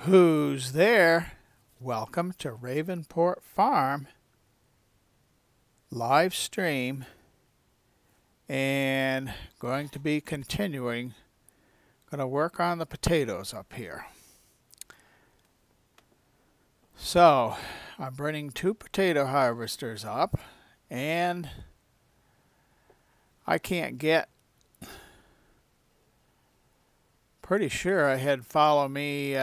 Who's there? Welcome to Ravenport Farm live stream, and going to be continuing. Going to work on the potatoes up here. So I'm bringing two potato harvesters up, and I can't get, pretty sure I had follow me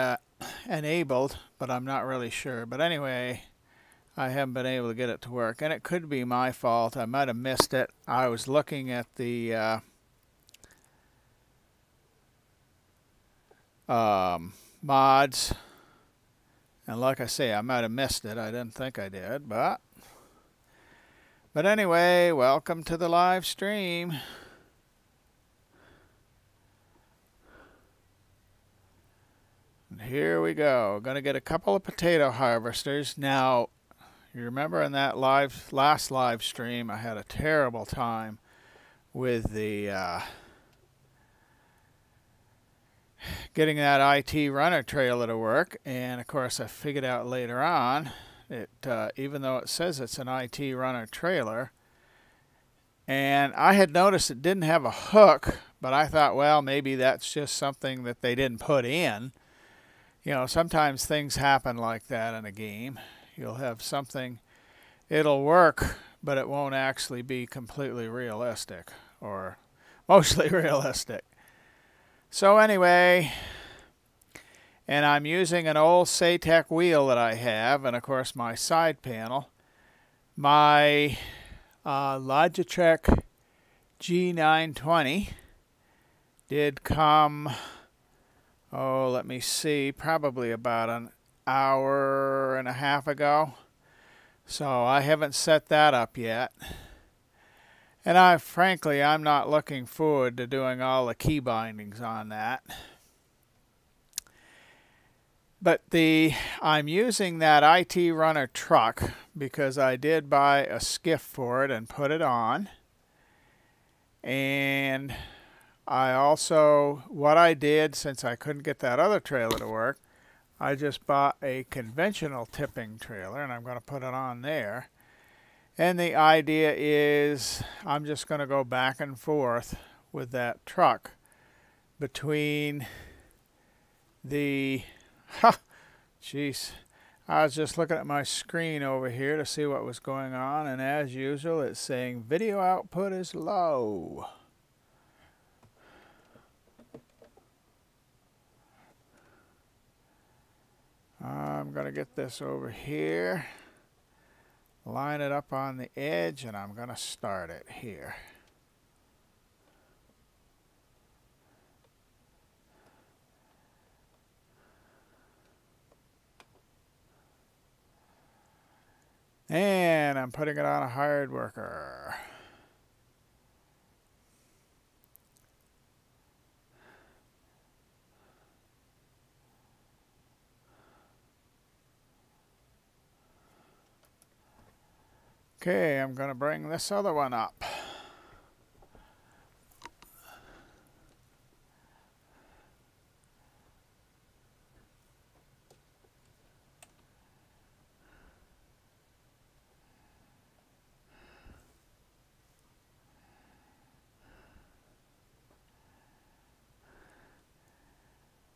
enabled, but I'm not really sure. But anyway, I haven't been able to get it to work, and it could be my fault. I might have missed it. I was looking at the mods, and like I say, I might have missed it. I didn't think I did, but anyway, welcome to the live stream. And here we go. Going to get a couple of potato harvesters. Now, you remember in that last live stream, I had a terrible time with the getting that IT runner trailer to work, and of course I figured out later on it even though it says it's an IT runner trailer, and I had noticed it didn't have a hook, but I thought, well, maybe that's just something that they didn't put in. You know, sometimes things happen like that in a game. You'll have something, it'll work, but it won't actually be completely realistic, or mostly realistic. So anyway, and I'm using an old Satec wheel that I have, and of course my side panel. My Logitech G920 did come, oh, let me see, probably about an hour and a half ago. So I haven't set that up yet. And frankly, I'm not looking forward to doing all the key bindings on that. But I'm using that IT runner truck because I did buy a skiff for it and put it on. And I also, what I did, since I couldn't get that other trailer to work, I just bought a conventional tipping trailer, and I'm going to put it on there. And the idea is I'm just going to go back and forth with that truck between the, jeez, I was just looking at my screen over here to see what was going on, and as usual it's saying video output is low. I'm going to get this over here, line it up on the edge, and I'm going to start it here. And I'm putting it on a hired worker. Okay, I'm going to bring this other one up.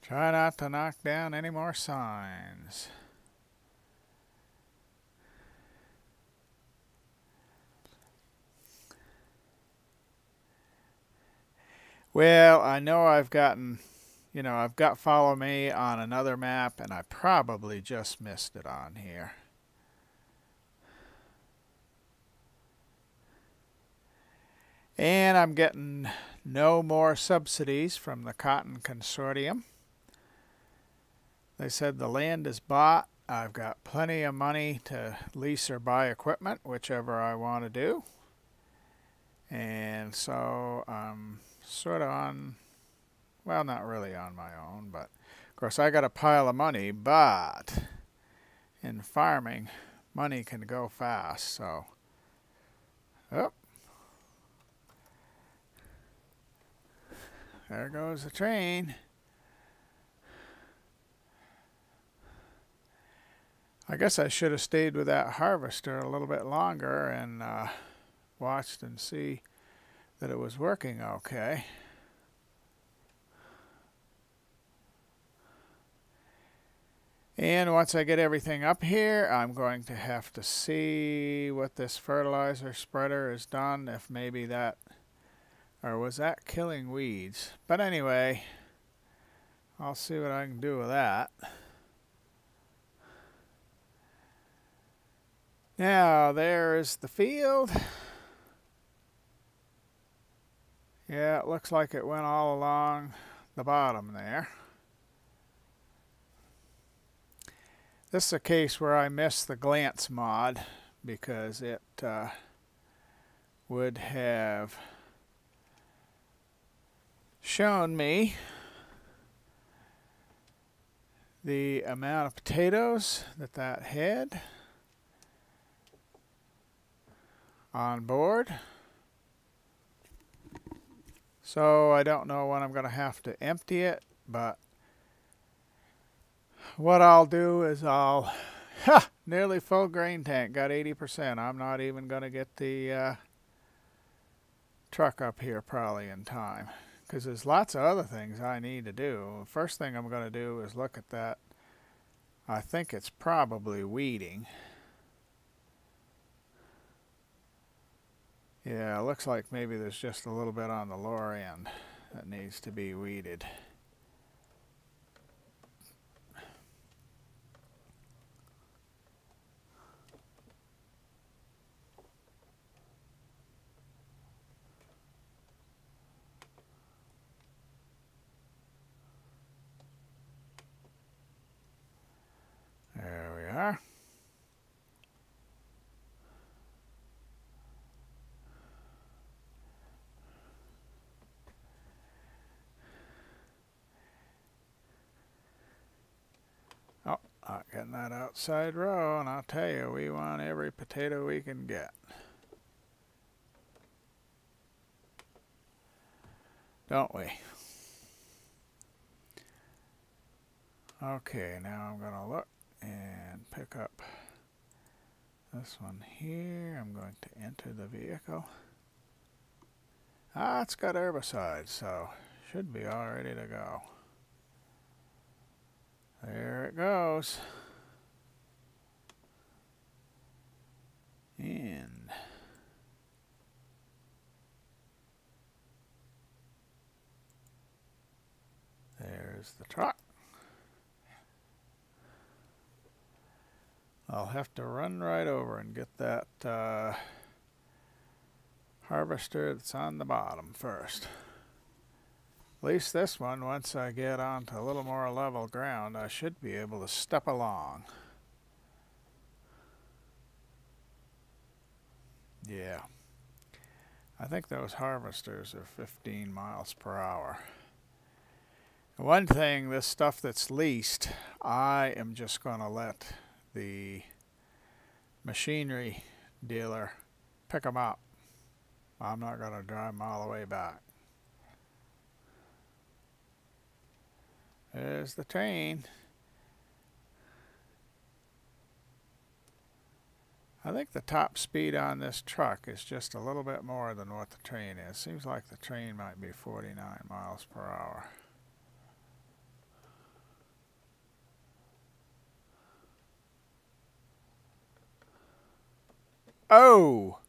Try not to knock down any more signs. Well, I know I've gotten, I've got follow me on another map, and I probably just missed it on here. And I'm getting no more subsidies from the Cotton Consortium. They said the land is bought. I've got plenty of money to lease or buy equipment, whichever I want to do. And so I'm sort of on, well, not really on my own, but of course I got a pile of money, but in farming, money can go fast, so, oh, there goes the train. I guess I should have stayed with that harvester a little bit longer and watched and see that it was working okay. And once I get everything up here, I'm going to have to see what this fertilizer spreader has done, if maybe that, or was that killing weeds? But anyway, I'll see what I can do with that. Now, there is the field. Yeah, it looks like it went all along the bottom there. This is a case where I missed the glance mod because it would have shown me the amount of potatoes that had on board. So I don't know when I'm going to have to empty it, but what I'll do is nearly full grain tank, got 80%. I'm not even going to get the truck up here probably in time, because there's lots of other things I need to do. First thing I'm going to do is look at that. I think it's probably weeding. Yeah, it looks like maybe there's just a little bit on the lower end that needs to be weeded. There we are. Oh, not getting that outside row, and I'll tell you, we want every potato we can get. Don't we? Okay, now I'm going to look and pick up this one here. I'm going to enter the vehicle. It's got herbicide, so should be all ready to go. There it goes. And there's the truck. I'll have to run right over and get that harvester that's on the bottom first. At least this one, once I get onto a little more level ground, I should be able to step along. Yeah. I think those harvesters are 15 miles per hour. One thing, this stuff that's leased, I am just going to let the machinery dealer pick them up. I'm not going to drive them all the way back. There's the train. I think the top speed on this truck is just a little bit more than what the train is. Seems like the train might be 49 miles per hour. Oh!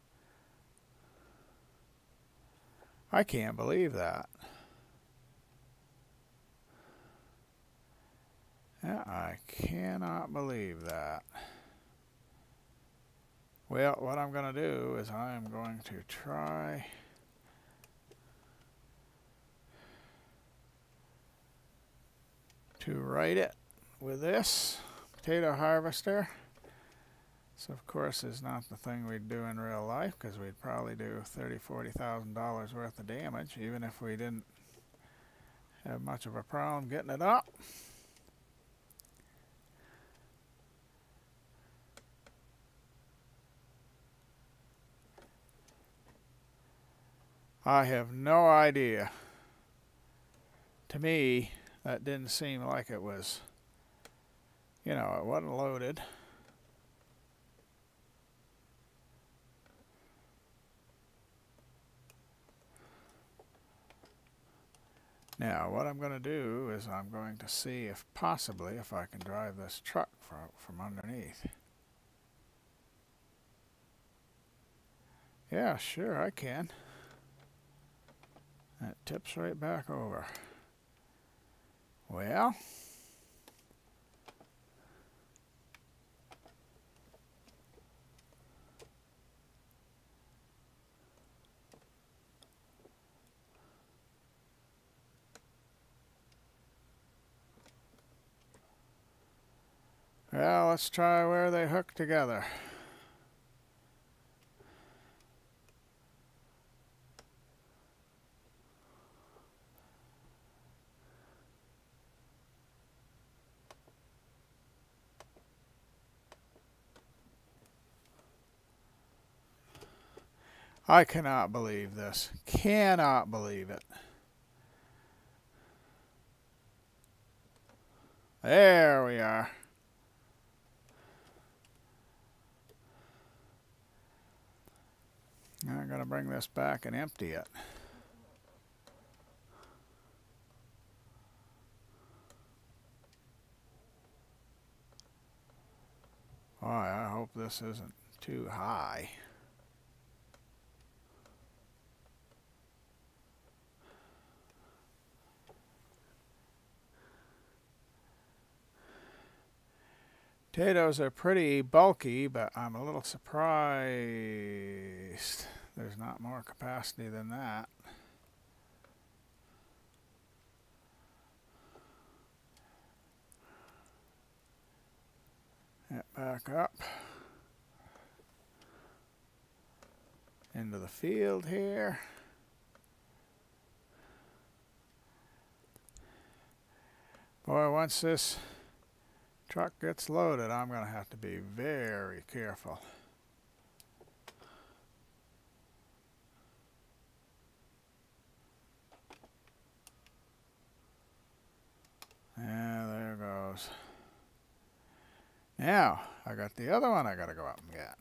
I can't believe that. Yeah, I cannot believe that. Well, what I'm going to do is I'm going to try to right it with this potato harvester. So of course is not the thing we'd do in real life, because we'd probably do $30,000–$40,000 worth of damage, even if we didn't have much of a problem getting it up. I have no idea. To me, that didn't seem like it was, you know, it wasn't loaded. Now what I'm going to do is I'm going to see if possibly if I can drive this truck from underneath. Yeah, sure I can. It tips right back over. Well, let's try where they hook together. I cannot believe this. Cannot believe it. There we are. I'm going to bring this back and empty it. Boy, I hope this isn't too high. Potatoes are pretty bulky, but I'm a little surprised there's not more capacity than that. Get back up into the field here. Boy, once this truck gets loaded, I'm going to have to be very careful. Yeah, there goes. Now, I got the other one I got to go up and get.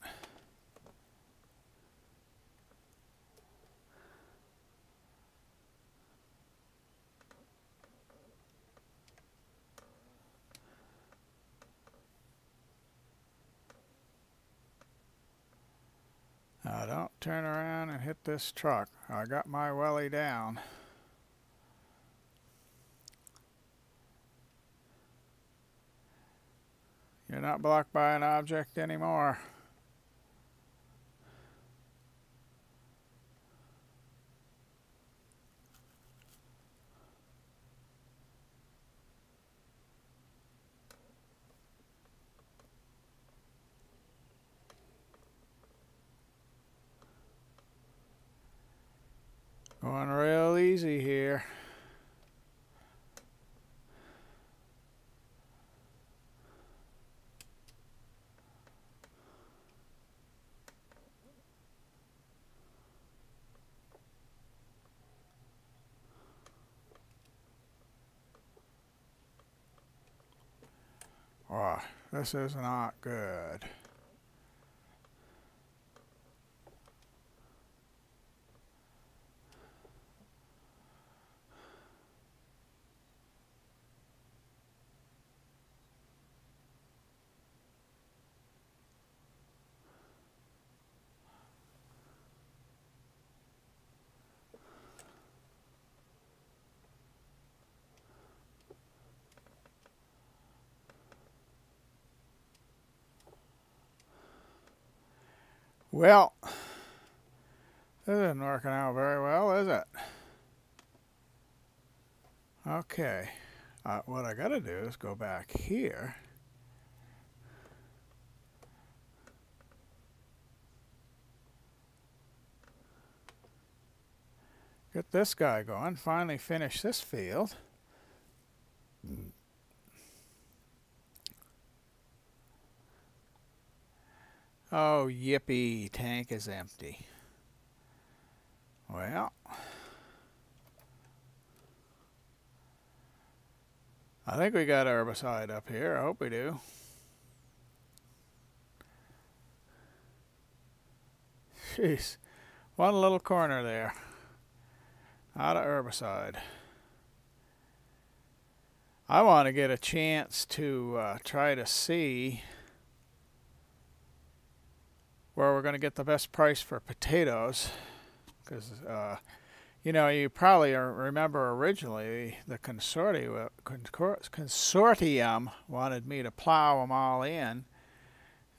Now, don't turn around and hit this truck. I got my welly down. You're not blocked by an object anymore. Going real easy here. Oh, this is not good. Well, this isn't working out very well, is it? Okay, what I gotta do is go back here. Get this guy going, finally finish this field. Oh, yippee, tank is empty. Well, I think we got herbicide up here. I hope we do. Jeez, one little corner there. Out of herbicide. I want to get a chance to try to see where we're going to get the best price for potatoes, because you know, you probably remember originally the consortium wanted me to plow them all in,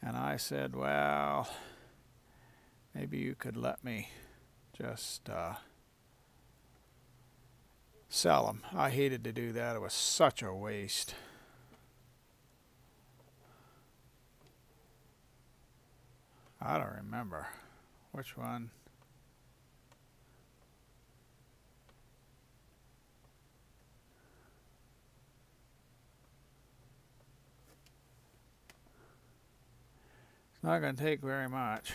and I said, well, maybe you could let me just sell them. I hated to do that. It was such a waste. I don't remember which one. It's not going to take very much.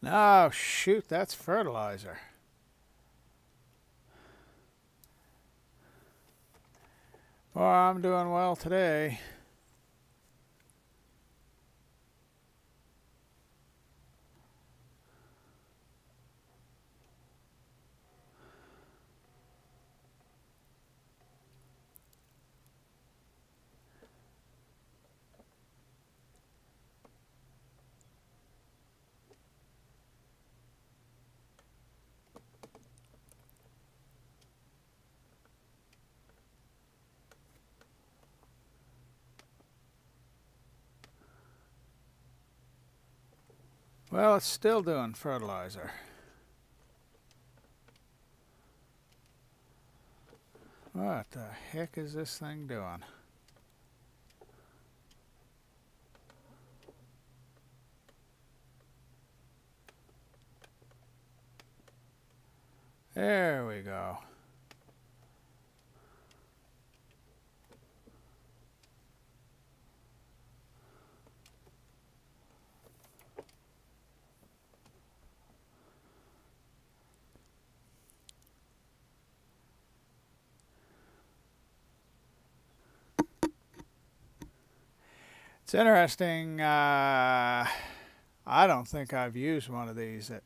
Oh, shoot, that's fertilizer. Well, I'm doing well today. Well, it's still doing fertilizer. What the heck is this thing doing? There we go. It's interesting. I don't think I've used one of these that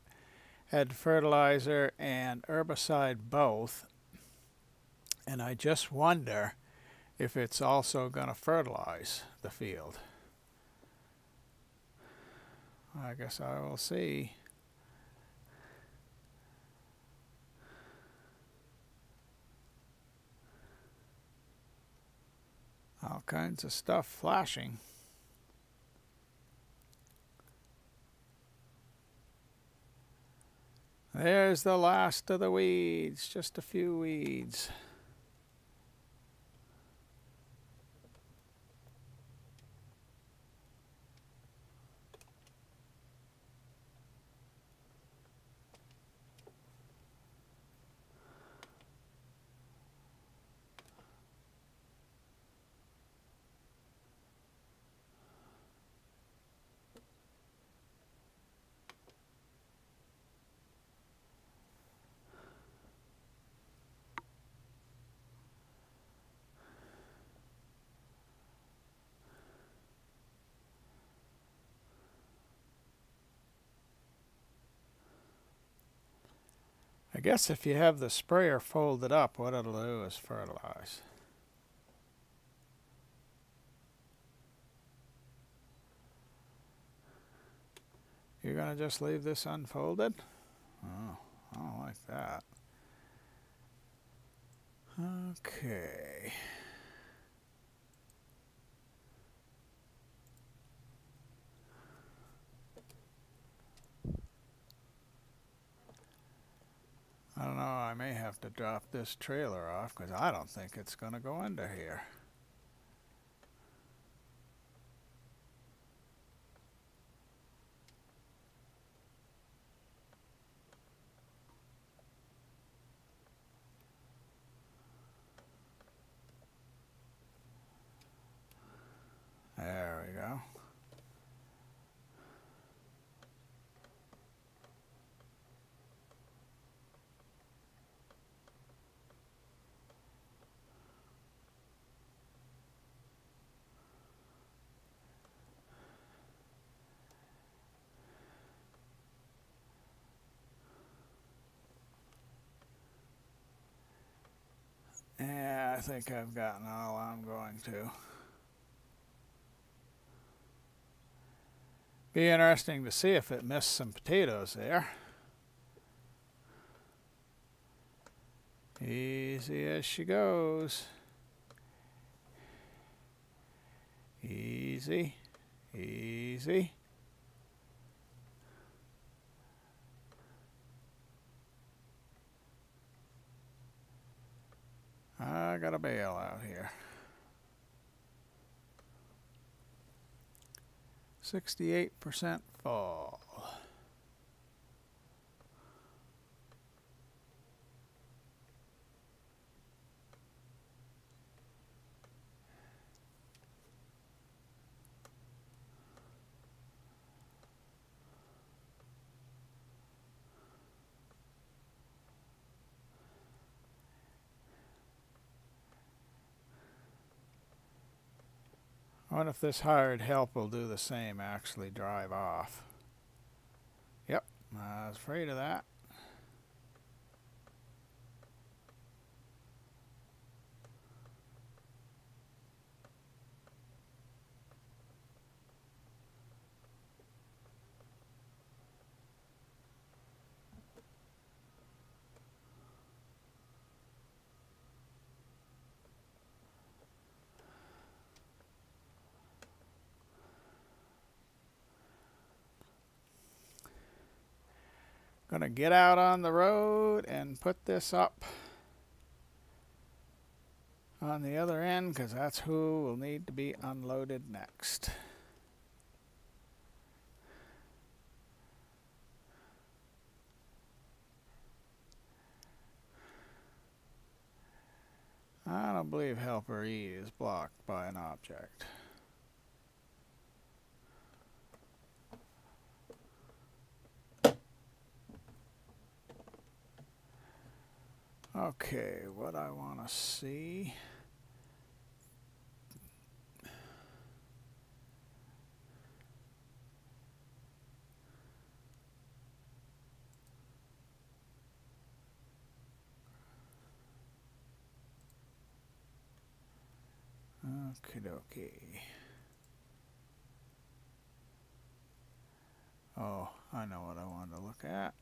had fertilizer and herbicide both. And I just wonder if it's also going to fertilize the field. I guess I will see. All kinds of stuff flashing. There's the last of the weeds, just a few weeds. I guess if you have the sprayer folded up, what it'll do is fertilize. You're going to just leave this unfolded? Oh, I don't like that. Okay. I don't know, I may have to drop this trailer off because I don't think it's going to go under here. There we go. I think I've gotten all I'm going to. Be interesting to see if it missed some potatoes there. Easy as she goes. Easy, easy. I got a bail out here. 68% fall. I wonder if this hired help will do the same, actually drive off. Yep, I was afraid of that. Gonna get out on the road and put this up on the other end, because that's who will need to be unloaded next. I don't believe helper E is blocked by an object. Okay, what I want to see. Okie dokie. Oh, I know what I wanted to look at.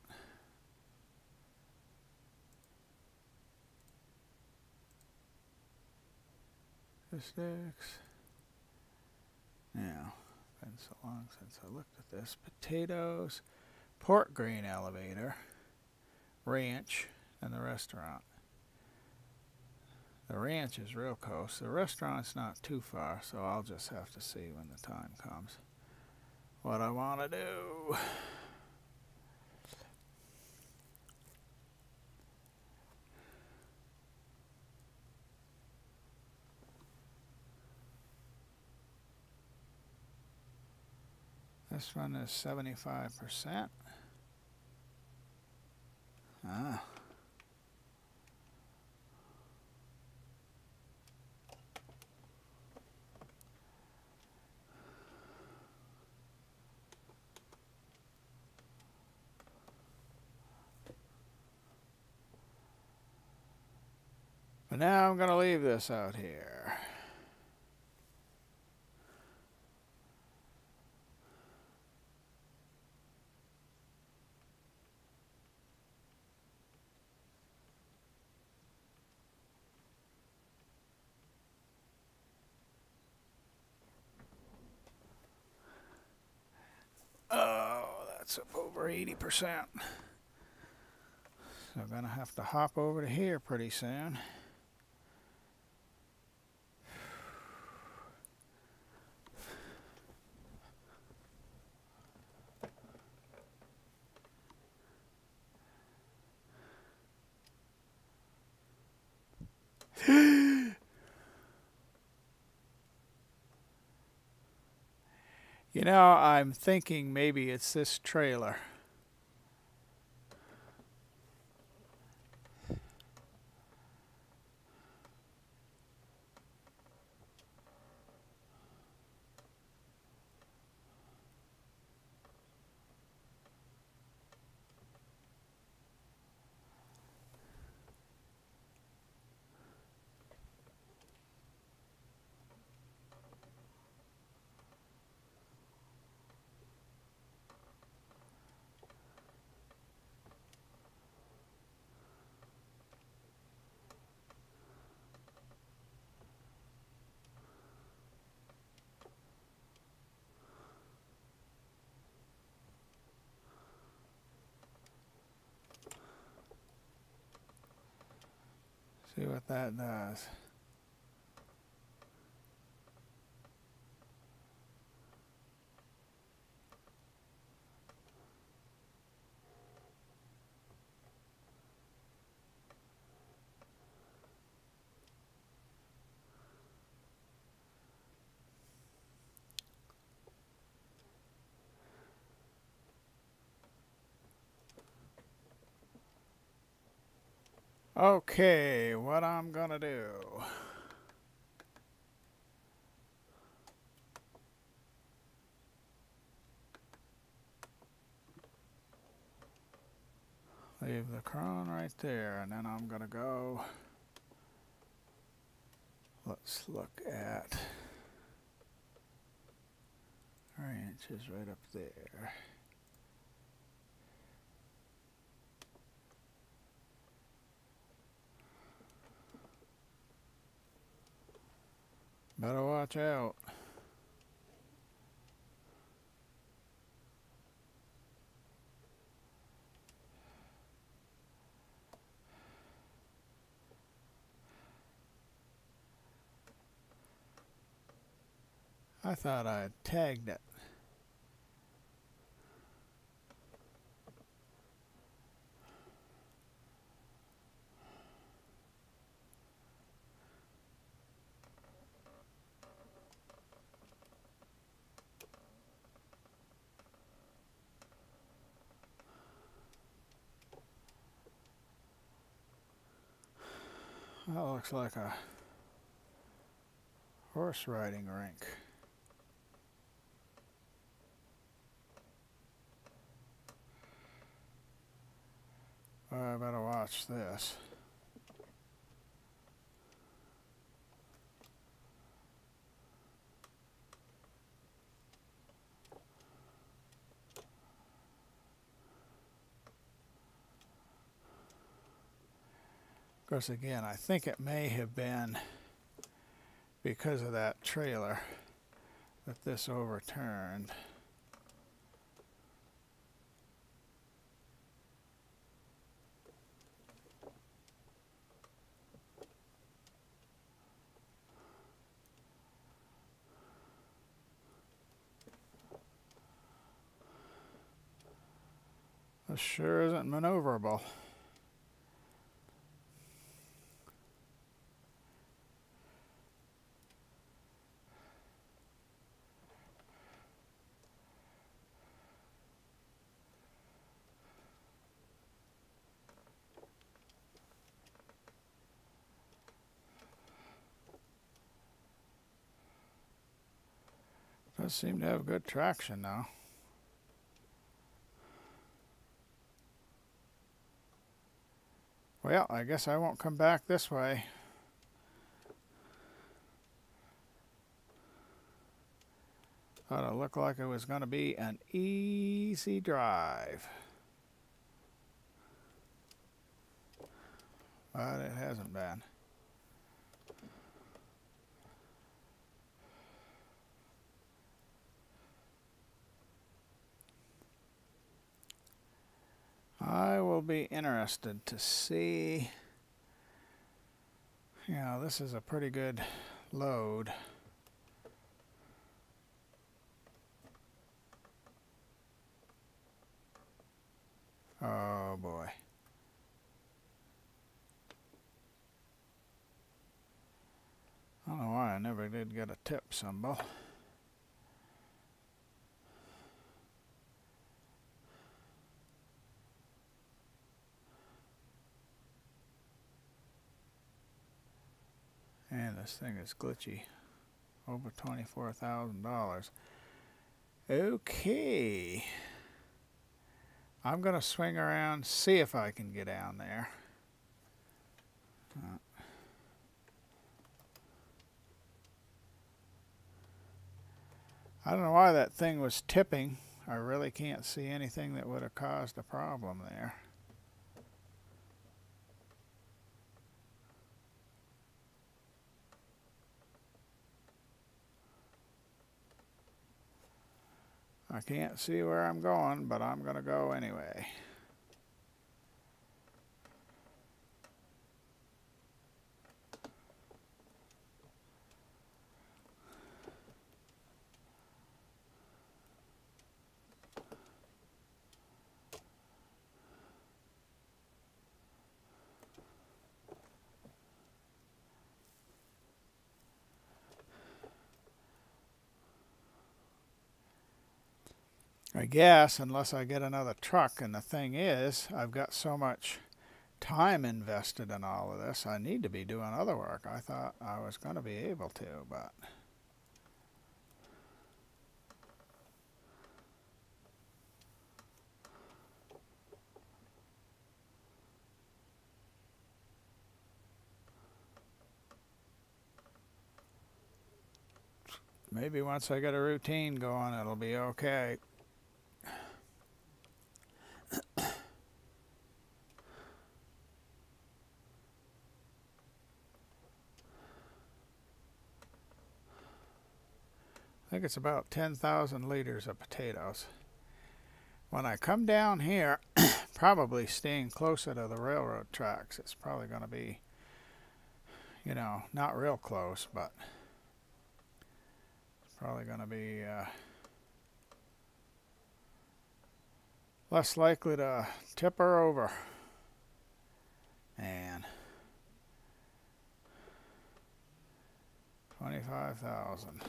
Statistics. Now, been so long since I looked at this. Potatoes, pork grain elevator, ranch, and the restaurant. The ranch is real close. The restaurant's not too far, so I'll just have to see when the time comes what I want to do. This one is 75%. Ah. But now I'm going to leave this out here. Oh, that's up over 80%. So I'm going to have to hop over to here pretty soon. You know, I'm thinking maybe it's this trailer. See what that does. Okay, what I'm gonna do. Leave the chrome right there, and then I'm gonna go. Let's look at 3 inches right up there. Better watch out. I thought I had tagged it. That looks like a horse riding rink. I better watch this. Of course, again, I think it may have been because of that trailer that this overturned. This sure isn't maneuverable. Does seem to have good traction now. Well, I guess I won't come back this way. Thought it looked like it was going to be an easy drive. But it hasn't been. I will be interested to see. Yeah, this is a pretty good load. Oh boy. I don't know why I never did get a tip symbol. And this thing is glitchy. Over $24,000. Okay. I'm going to swing around, see if I can get down there. I don't know why that thing was tipping. I really can't see anything that would have caused a problem there. I can't see where I'm going, but I'm going to go anyway. I guess, unless I get another truck. And the thing is, I've got so much time invested in all of this, I need to be doing other work. I thought I was going to be able to, but maybe once I get a routine going, it'll be okay. I think it's about 10,000 liters of potatoes. When I come down here, probably staying closer to the railroad tracks, it's probably going to be, you know, not real close, but it's probably going to be less likely to tip her over. And 25,000.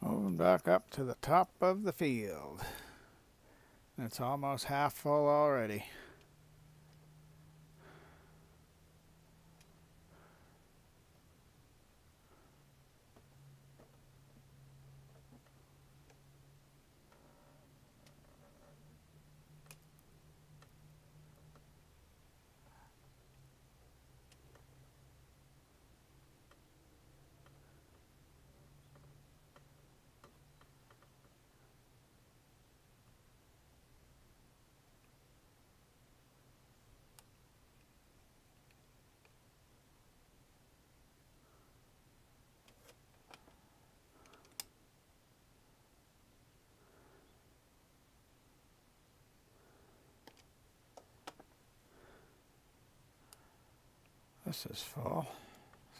Moving back up to the top of the field. It's almost half full already. This is full,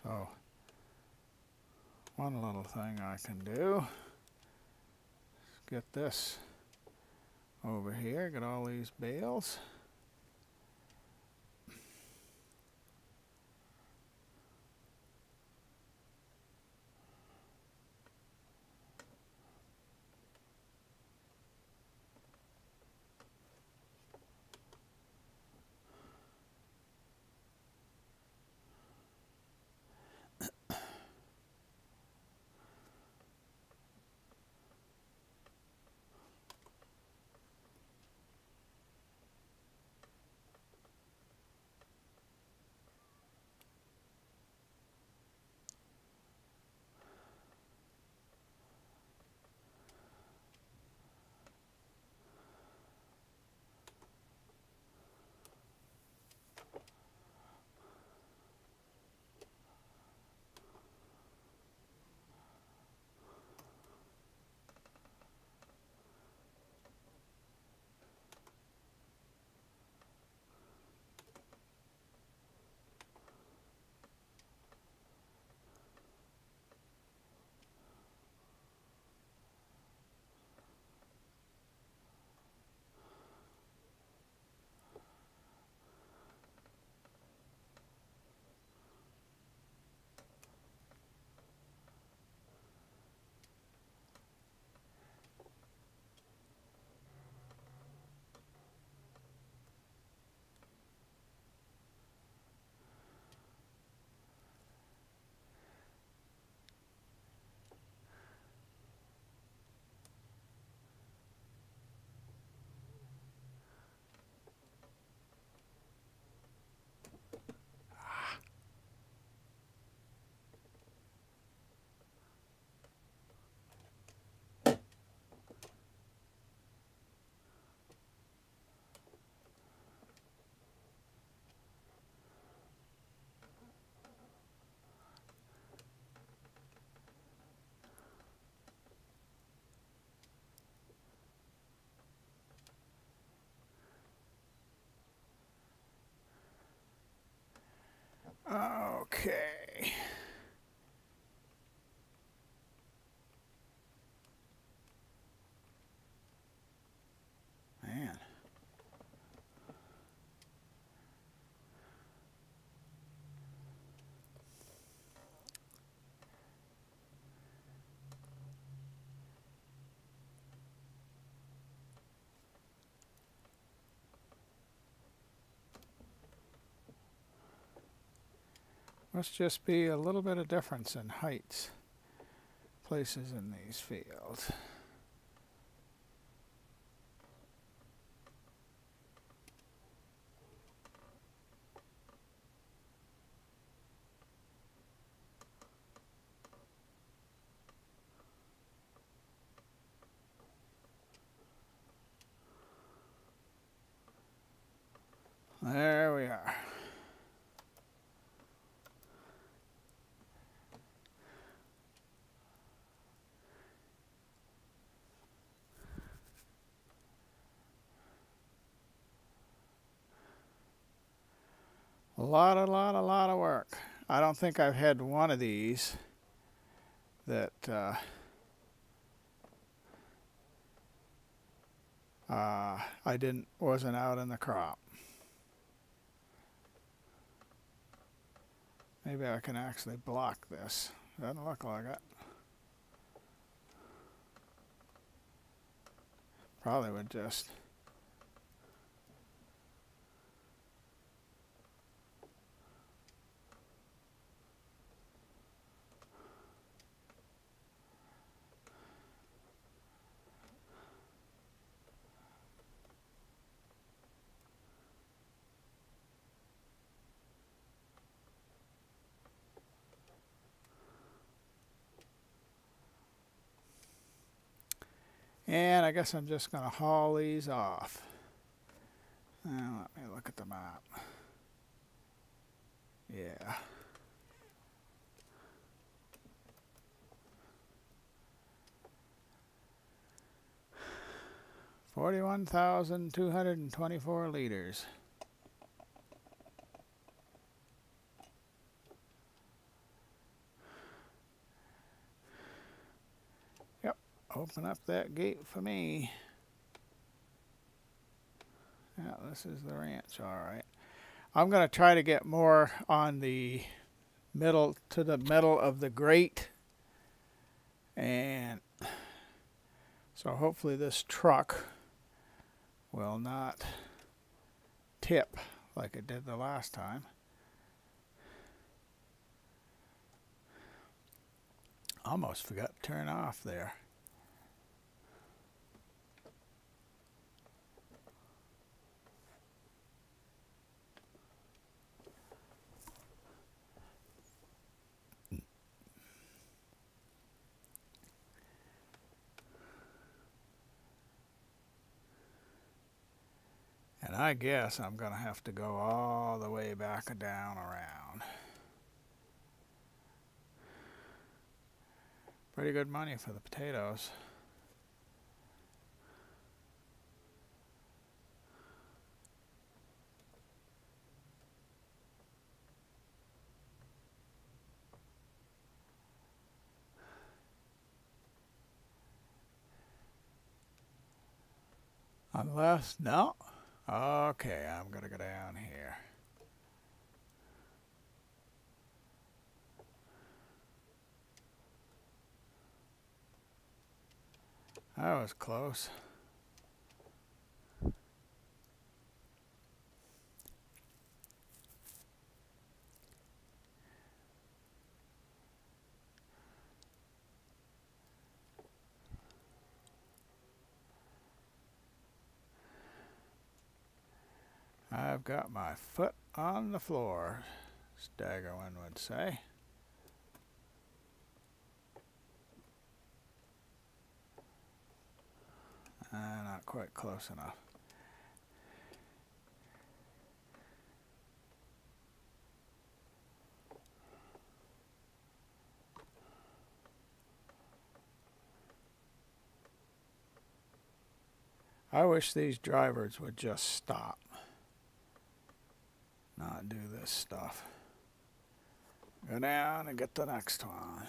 so one little thing I can do is get this over here, get all these bales. Okay. Man. Must just be a little bit of difference in heights, places in these fields. There we are. A lot of work. I don't think I've had one of these that wasn't out in the crop. Maybe I can actually block this. Doesn't look like it. Probably would just. And I guess I'm just going to haul these off. Now let me look at the map. Yeah. $41,224 liters. Yep, open up that gate for me. Yeah, this is the ranch, all right. I'm going to try to get more on the middle, to the middle of the grate. And so hopefully this truck will not tip like it did the last time. Almost forgot to turn off there. And I guess I'm going to have to go all the way back and down around. Pretty good money for the potatoes. Unless, no. Okay, I'm going to go down here. That was close. I've got my foot on the floor, Staggerwin would say. Not quite close enough. I wish these drivers would just stop, not do this stuff. Go down and get the next one.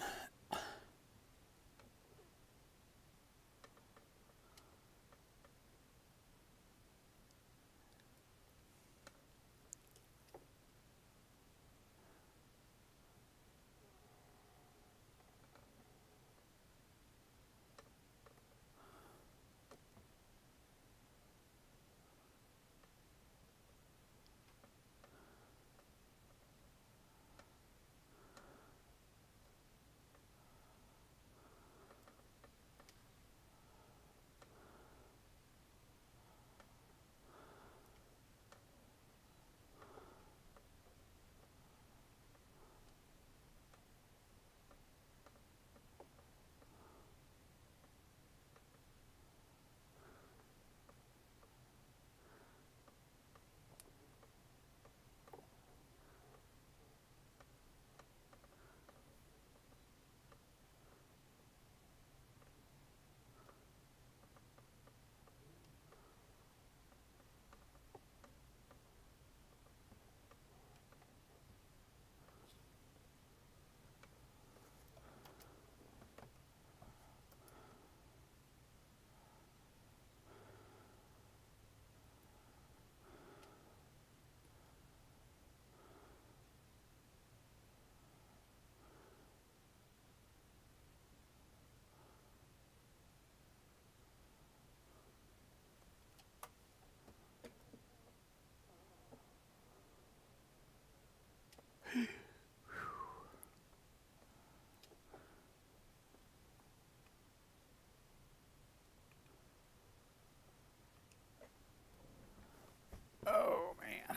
Oh, man.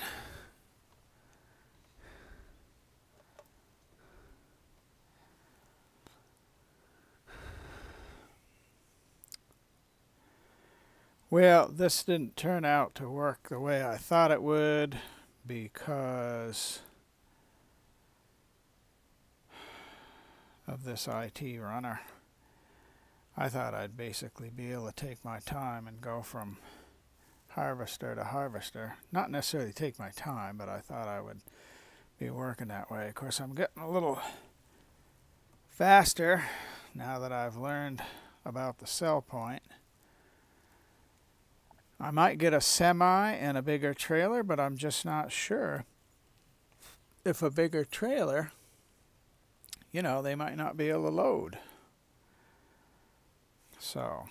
Well, this didn't turn out to work the way I thought it would because of this IT runner. I thought I'd basically be able to take my time and go from harvester to harvester. Not necessarily take my time, but I thought I would be working that way. Of course, I'm getting a little faster now that I've learned about the cell point. I might get a semi and a bigger trailer, but I'm just not sure if a bigger trailer, you know, they might not be able to load. So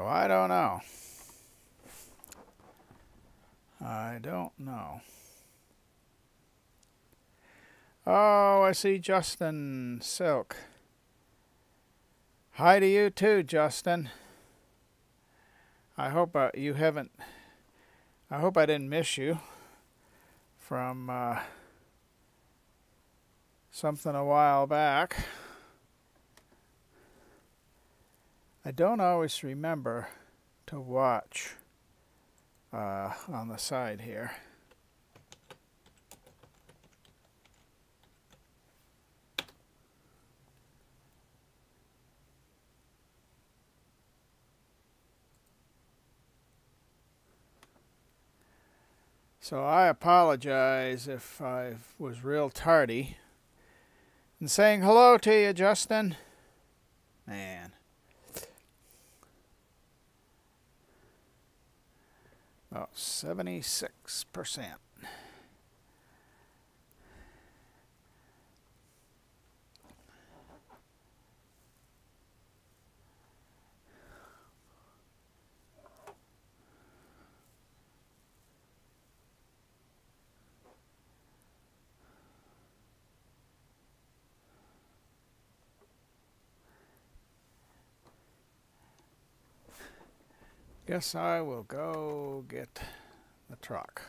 I don't know. I don't know. Oh, I see Justin Silk. Hi to you too, Justin. I hope you haven't. I hope I didn't miss you from something a while back. I don't always remember to watch on the side here. So I apologize if I was real tardy in saying hello to you, Justin. Man. About 76%. Guess I will go get the truck.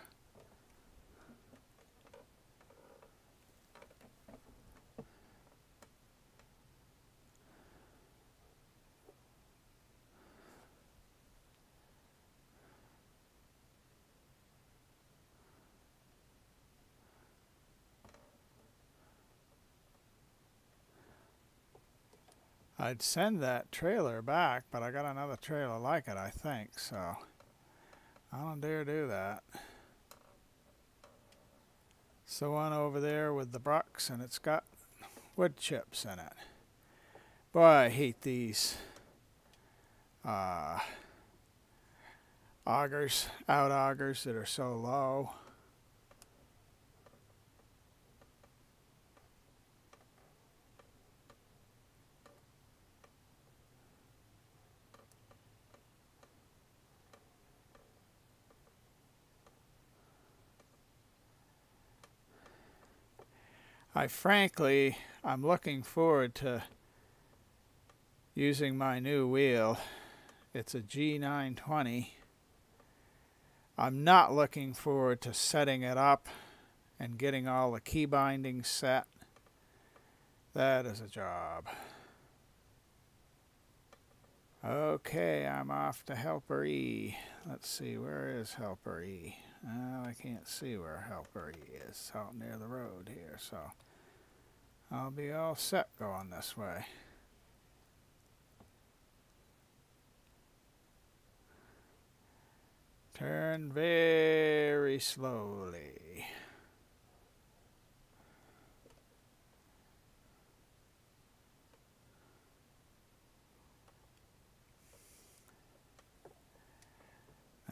I'd send that trailer back, but I got another trailer like it, I think, so I don't dare do that. It's the one over there with the brucks, and it's got wood chips in it. Boy, I hate these augers, out augers that are so low. I'm looking forward to using my new wheel. It's a G920. I'm not looking forward to setting it up and getting all the key bindings set. That is a job. Okay, I'm off to Helper E. Let's see, where is Helper E? I can't see where Helper E is. It's out near the road here, so I'll be all set going this way. Turn very slowly.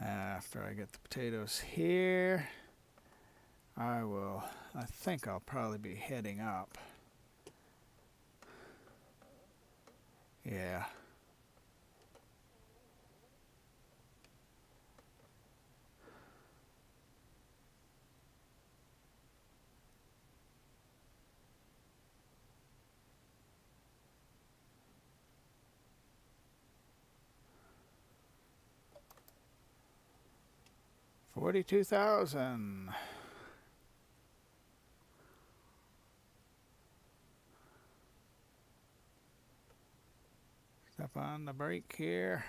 After I get the potatoes here, I think I'll probably be heading up. Yeah. $42,000. Step on the brake here.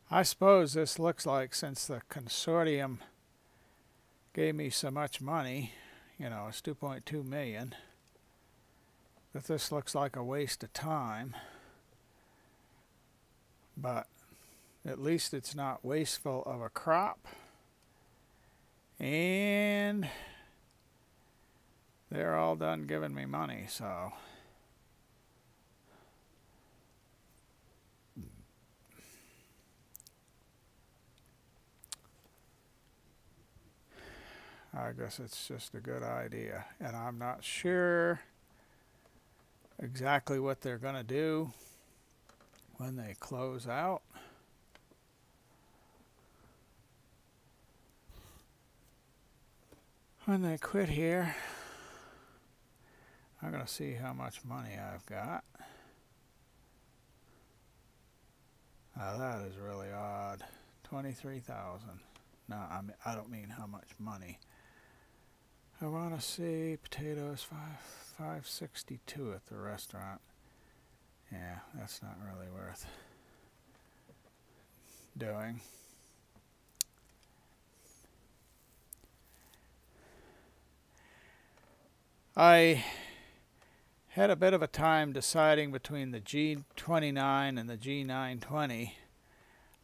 I suppose this looks like, since the consortium gave me so much money, you know, it's 2.2 million, that this looks like a waste of time. But at least it's not wasteful of a crop. And they're all done giving me money, so I guess it's just a good idea. And I'm not sure exactly what they're going to do when they close out. When they quit here, I'm going to see how much money I've got. Now that is really odd. 23,000. No, I don't mean how much money. I want to see potatoes, $5.62 at the restaurant. Yeah, that's not really worth doing. I had a bit of a time deciding between the G29 and the G920.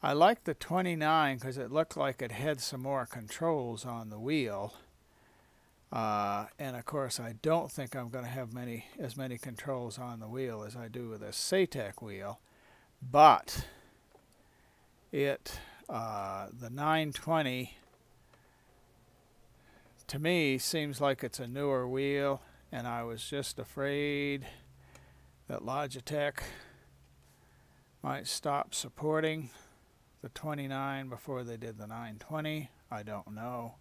I liked the 29 because it looked like it had some more controls on the wheel. And of course, I don't think I'm going to have as many controls on the wheel as I do with this SATEC wheel. But the 920 to me seems like it's a newer wheel, and I was just afraid that Logitech might stop supporting the 29 before they did the 920. I don't know.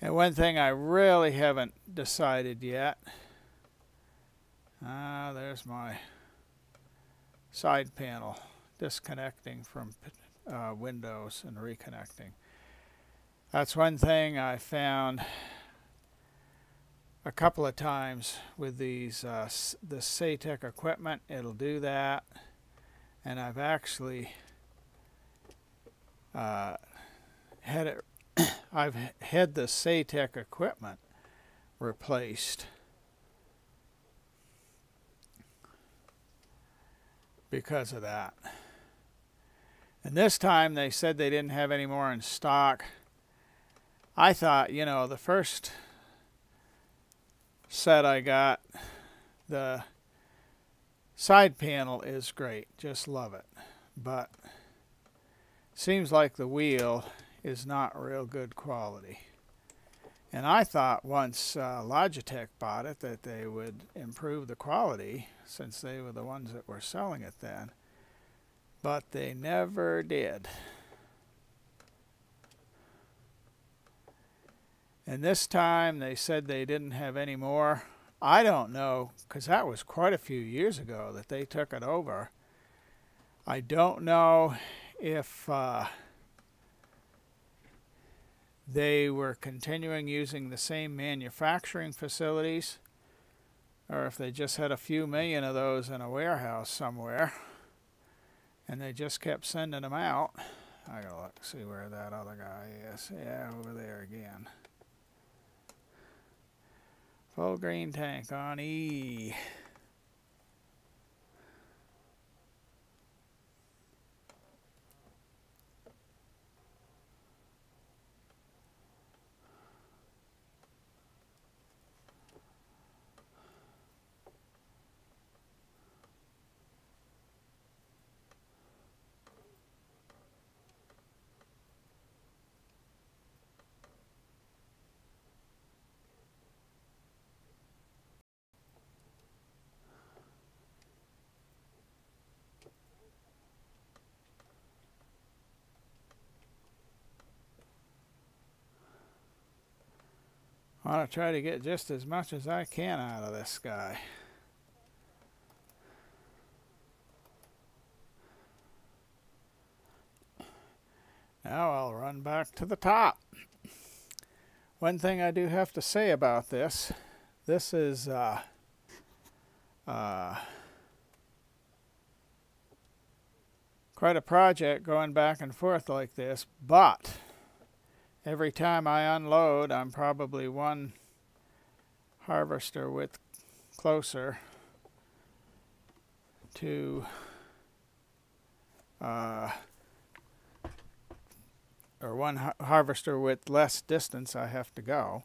And one thing I really haven't decided yet, there's my side panel disconnecting from Windows and reconnecting. That's one thing I found a couple of times with these this SATEC equipment. It'll do that, and I've actually had the SATEC equipment replaced because of that. And this time they said they didn't have any more in stock. I thought, you know, the first set I got, the side panel is great, just love it. But seems like the wheel is not real good quality. And I thought once Logitech bought it that they would improve the quality, since they were the ones that were selling it then. But they never did. And this time they said they didn't have any more. I don't know, because that was quite a few years ago that they took it over. I don't know if they were continuing using the same manufacturing facilities, or if they just had a few million of those in a warehouse somewhere and they just kept sending them out. I gotta look, see where that other guy is. Yeah, over there again. Full green tank on E. I want to try to get just as much as I can out of this guy. Now I'll run back to the top. One thing I do have to say about this is quite a project going back and forth like this, but every time I unload, I'm probably one harvester width closer to or one harvester with less distance I have to go.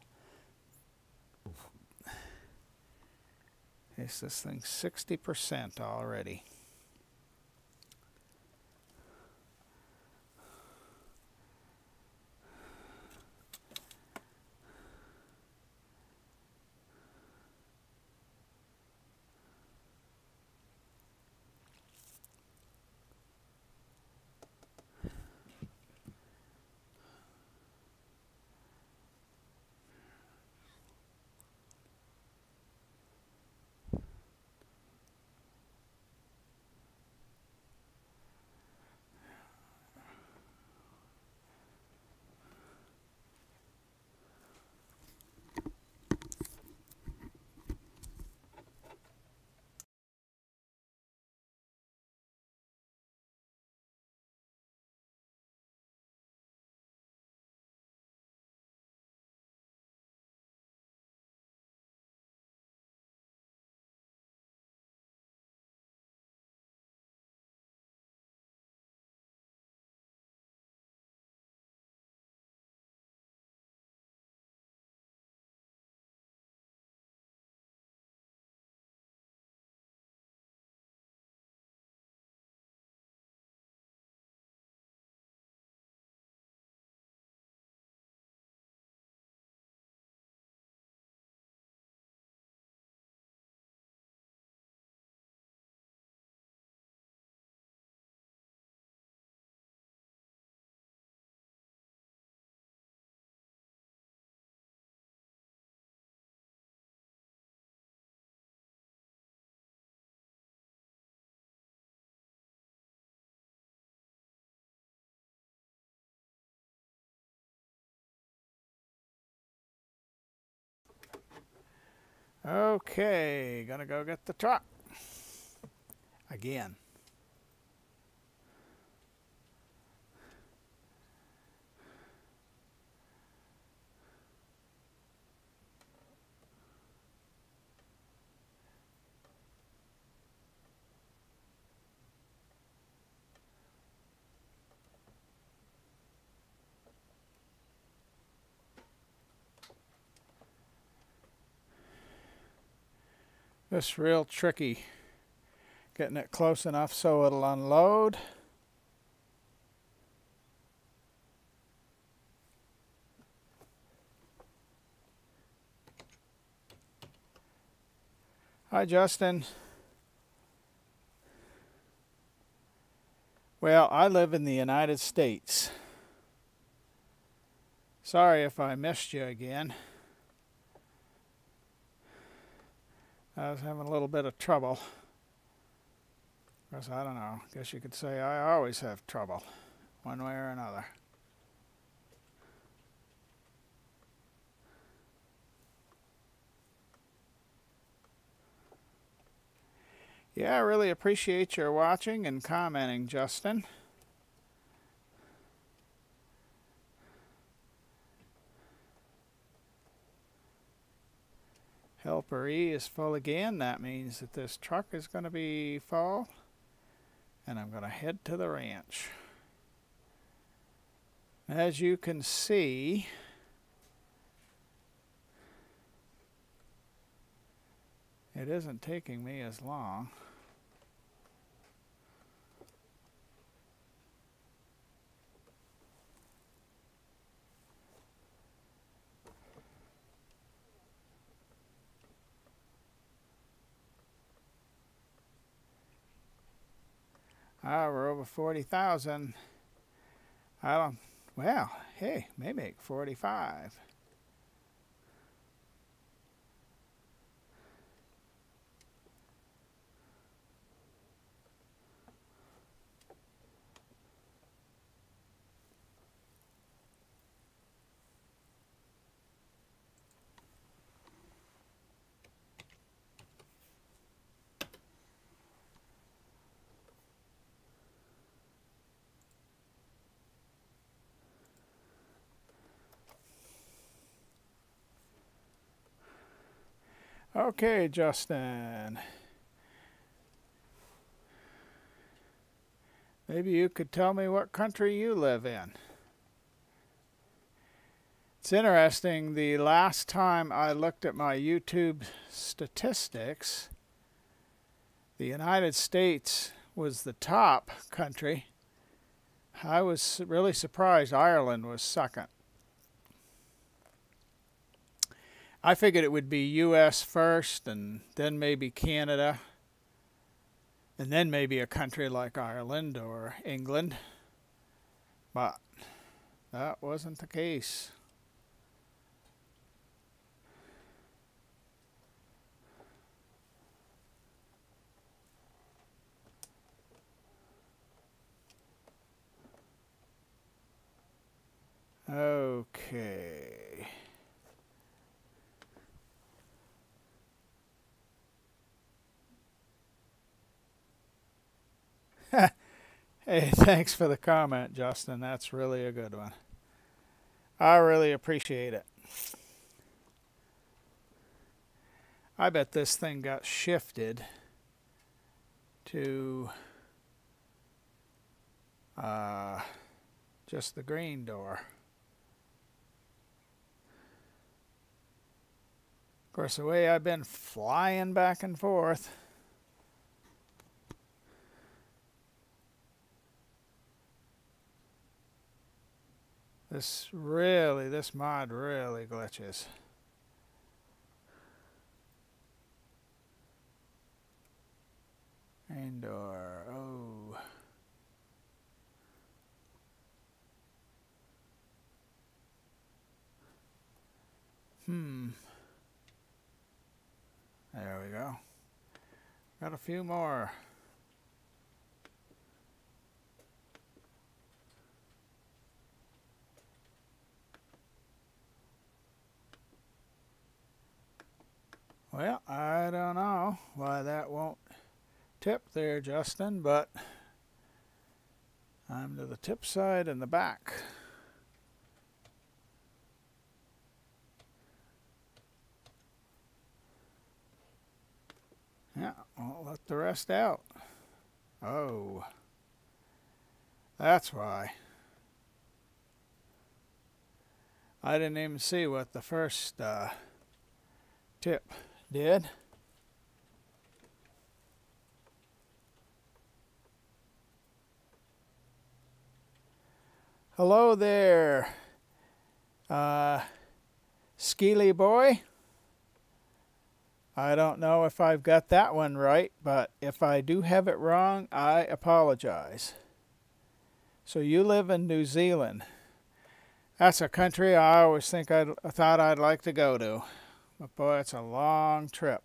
Is this thing 60% already? Okay, gonna go get the truck again. Just real tricky getting it close enough so it'll unload. Hi, Justin. Well, I live in the United States. Sorry if I missed you again. I was having a little bit of trouble. Of course, I don't know. I guess you could say I always have trouble, one way or another. Yeah, I really appreciate your watching and commenting, Justin. Helper E is full again. That means that this truck is going to be full. And I'm going to head to the ranch. As you can see, it isn't taking me as long. We're over 40,000. Well, hey, may make 45. Okay, Justin. Maybe you could tell me what country you live in. It's interesting, the last time I looked at my YouTube statistics, the United States was the top country. I was really surprised Ireland was second. I figured it would be US first, and then maybe Canada, and then maybe a country like Ireland or England. But that wasn't the case. Okay. Hey, thanks for the comment, Justin. That's really a good one. I really appreciate it. I bet this thing got shifted to just the green door. Of course, the way I've been flying back and forth, this mod really glitches. Green door, oh. There we go. Got a few more. Well, I don't know why that won't tip there, Justin, but I'm to the tip side and the back. Yeah, I'll let the rest out. Oh, that's why. I didn't even see what the first tip did. Hello there, Skeely boy. I don't know if I've got that one right, but if I do have it wrong, I apologize. So you live in New Zealand. That's a country I always thought I'd like to go to. But boy, it's a long trip.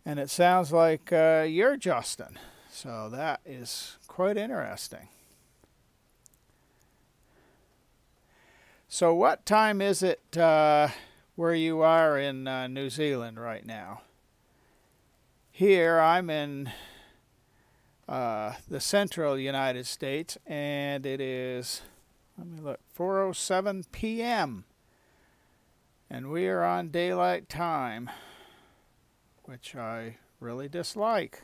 And it sounds like you're Justin. So that is quite interesting. So what time is it where you are in New Zealand right now? Here I'm in the central United States, and it is, let me look, 4:07 p.m. and we are on daylight time, which I really dislike.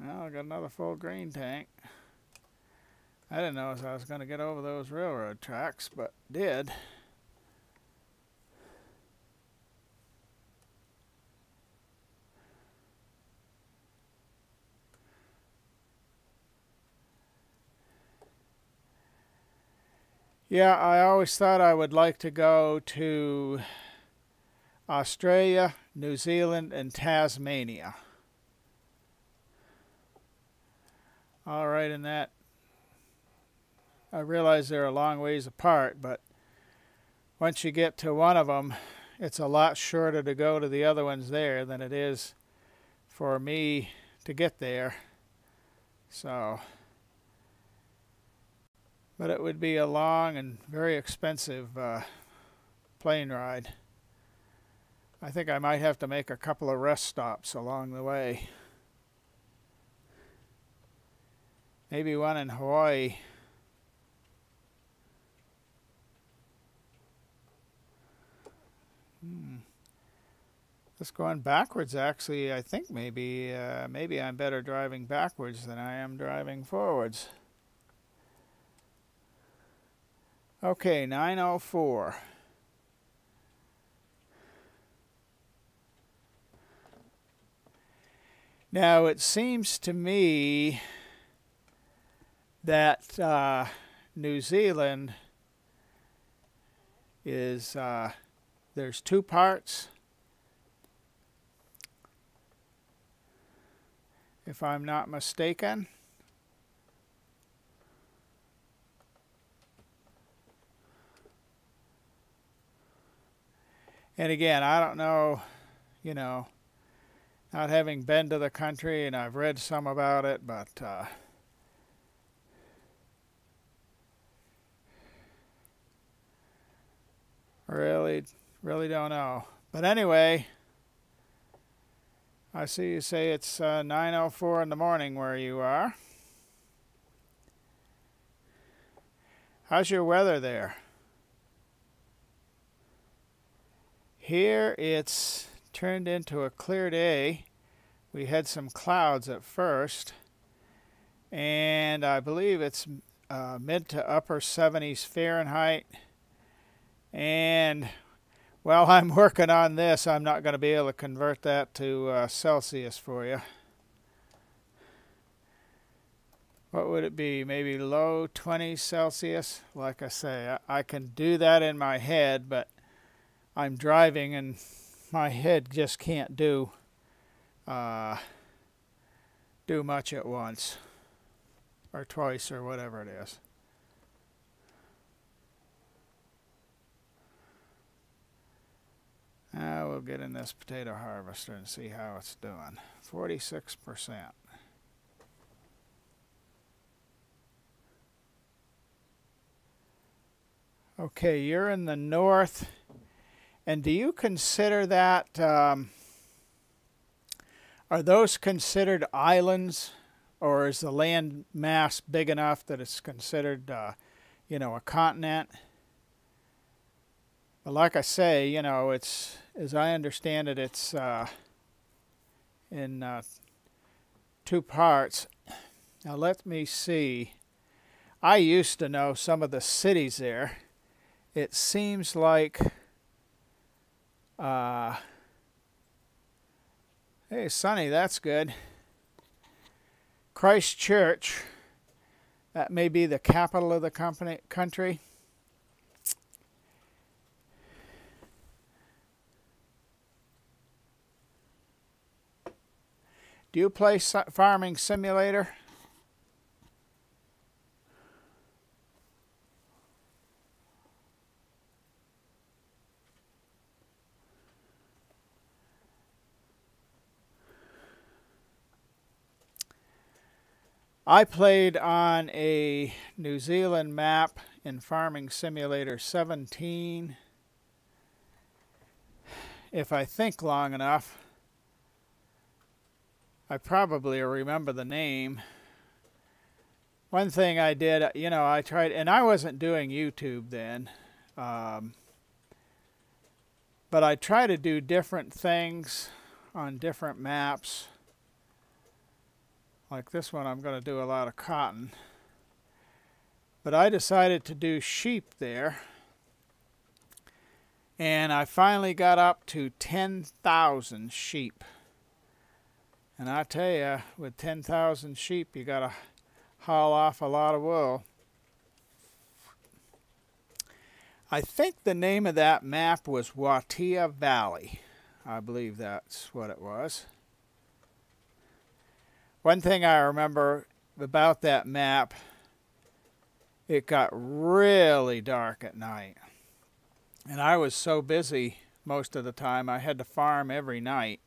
Well, I got another full green tank. I didn't know if I was going to get over those railroad tracks, but did. Yeah, I always thought I would like to go to Australia, New Zealand, and Tasmania. All right, and that, I realize they're a long ways apart, but once you get to one of them, it's a lot shorter to go to the other ones there than it is for me to get there. So, but it would be a long and very expensive plane ride. I think I might have to make a couple of rest stops along the way. Maybe one in Hawaii. Just going backwards, actually, I think maybe I'm better driving backwards than I am driving forwards. Okay, 9:04. Now it seems to me that New Zealand is, there's two parts, if I'm not mistaken. And again, I don't know, you know, not having been to the country, and I've read some about it, but really don't know. But anyway, I see you say it's 9:04 in the morning where you are. How's your weather there? Here it's turned into a clear day. We had some clouds at first, and I believe it's mid to upper 70s Fahrenheit. And while I'm working on this, I'm not going to be able to convert that to Celsius for you. What would it be? Maybe low 20s Celsius? Like I say, I can do that in my head, but I'm driving and my head just can't do much at once or twice or whatever it is. We'll get in this potato harvester and see how it's doing. 46%. Okay, you're in the north. And do you consider that, are those considered islands, or is the land mass big enough that it's considered, you know, a continent? But like I say, you know, it's, as I understand it, it's in two parts. Now let me see. I used to know some of the cities there. It seems like, hey, Sonny, that's good. Christchurch That may be the capital of the country. Do you play Farming Simulator? I played on a New Zealand map in Farming Simulator 17. If I think long enough, I probably remember the name. One thing I did, I tried, and I wasn't doing YouTube then, but I try to do different things on different maps. Like this one, I'm going to do a lot of cotton. But I decided to do sheep there. And I finally got up to 10,000 sheep. And I tell you, with 10,000 sheep, you got to haul off a lot of wool. I think the name of that map was Watia Valley. I believe that's what it was. One thing I remember about that map, it got really dark at night. And I was so busy most of the time, I had to farm every night.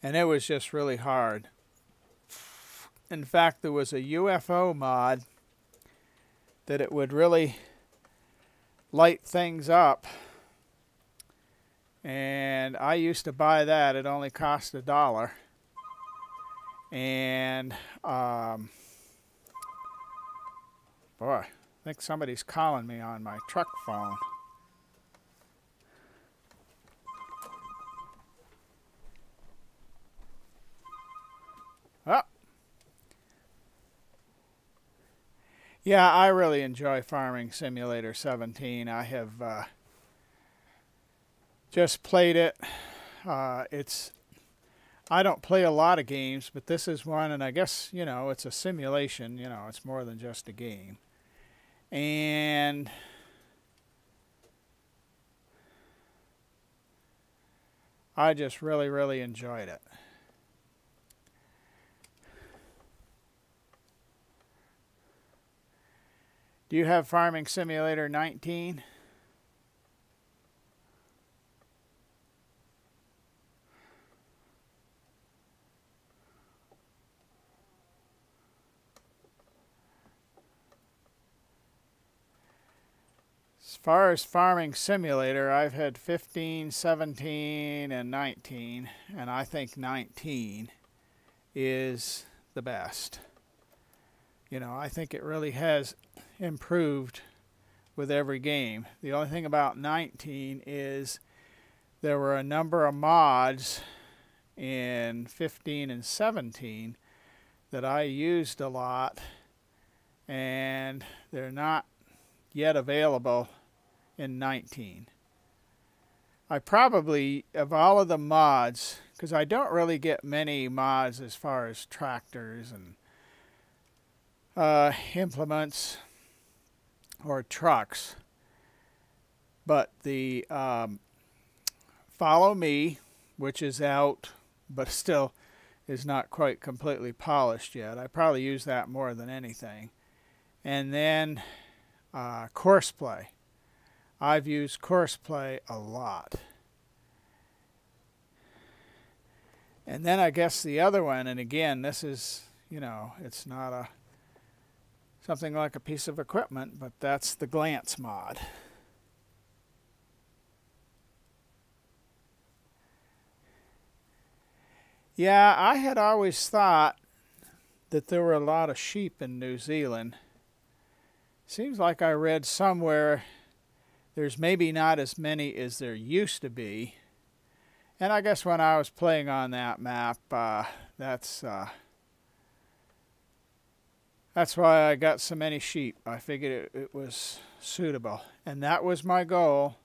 And it was just really hard. In fact, there was a UFO mod that it would really light things up. And I used to buy that. It only cost $1. And boy, I think somebody's calling me on my truck phone. Oh. Yeah, I really enjoy Farming Simulator 17. I have just played it. I don't play a lot of games, but this is one, and I guess, it's a simulation. It's more than just a game. And I just really, really enjoyed it. Do you have Farming Simulator 19? As far as Farming Simulator, I've had 15, 17, and 19, and I think 19 is the best. I think it really has improved with every game. The only thing about 19 is there were a number of mods in 15 and 17 that I used a lot, and they're not yet available in 19. I probably, of all of the mods, because I don't really get many mods as far as tractors and implements or trucks, but the Follow Me, which is out but still is not quite completely polished yet. I probably use that more than anything. And then Courseplay. I've used Courseplay a lot. And then I guess the other one, and again, this is, it's not something like a piece of equipment, but that's the Glance mod. Yeah, I had always thought that there were a lot of sheep in New Zealand. Seems like I read somewhere there's maybe not as many as there used to be. And I guess when I was playing on that map, that's why I got so many sheep. I figured it was suitable. And that was my goal.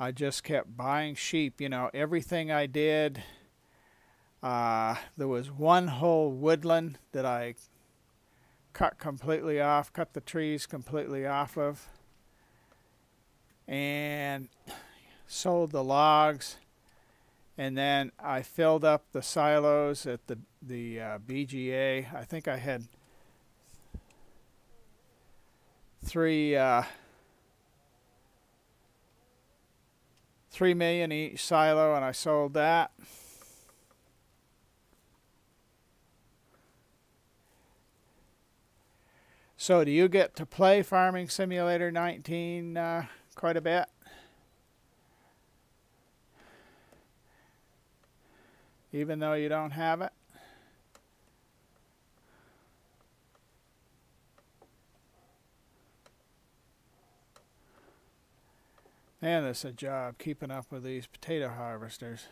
I just kept buying sheep. You know, everything I did, there was one whole woodland that I cut completely off, cut the trees completely off of, and sold the logs. And then I filled up the silos at the BGA. I think I had 3 million each silo, and I sold that. So do you get to play Farming Simulator 19 quite a bit? Even though you don't have it? Man, it's a job keeping up with these potato harvesters.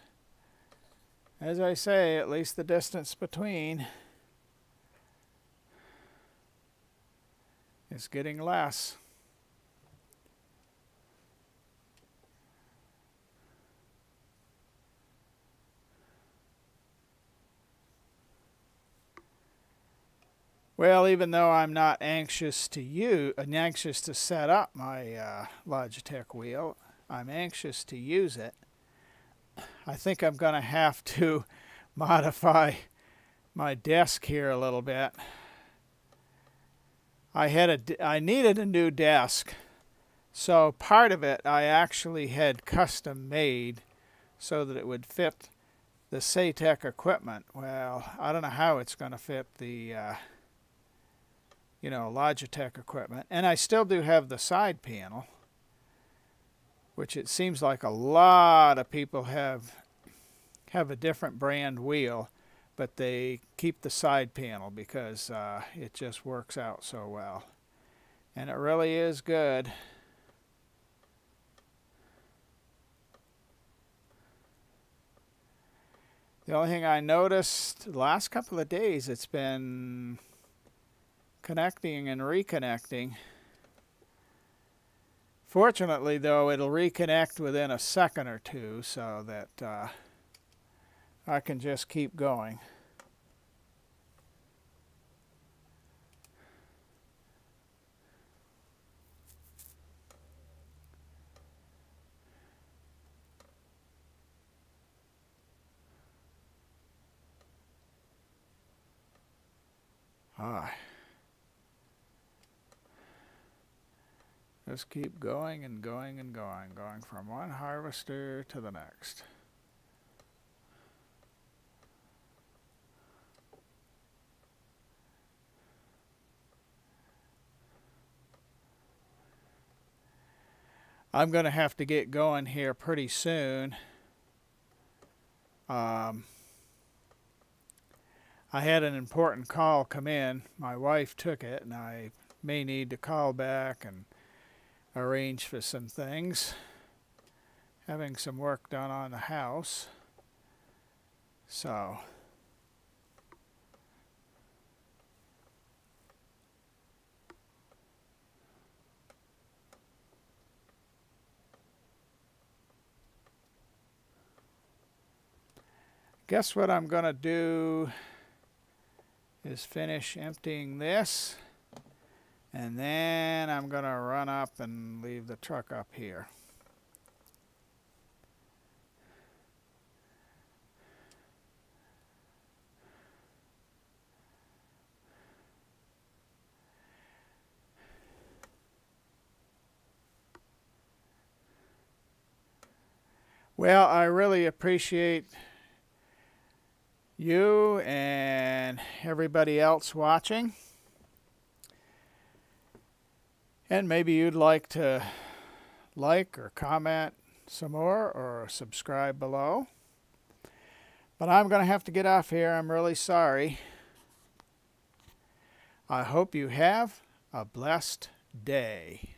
As I say, at least the distance between is getting less. Well, even though I'm not anxious to set up my Logitech wheel, I'm anxious to use it. I think I'm going to have to modify my desk here a little bit. I needed a new desk, so part of it I actually had custom made so that it would fit the Satec equipment. Well, I don't know how it's going to fit the Logitech equipment. And I still do have the side panel, which it seems like a lot of people have a different brand wheel, but they keep the side panel because it just works out so well. And it really is good. The only thing I noticed the last couple of days, it's been connecting and reconnecting. Fortunately, though, it'll reconnect within a second or two so that I can just keep going. Just keep going and going and going from one harvester to the next. I'm going to have to get going here pretty soon. I had an important call come in. My wife took it, and I may need to call back and arrange for some things. Having some work done on the house. So guess what I'm going to do is finish emptying this, and then I'm going to run up and leave the truck up here. Well, I really appreciate you and everybody else watching. And maybe you'd like to like or comment some more or subscribe below. But I'm going to have to get off here. I'm really sorry. I hope you have a blessed day.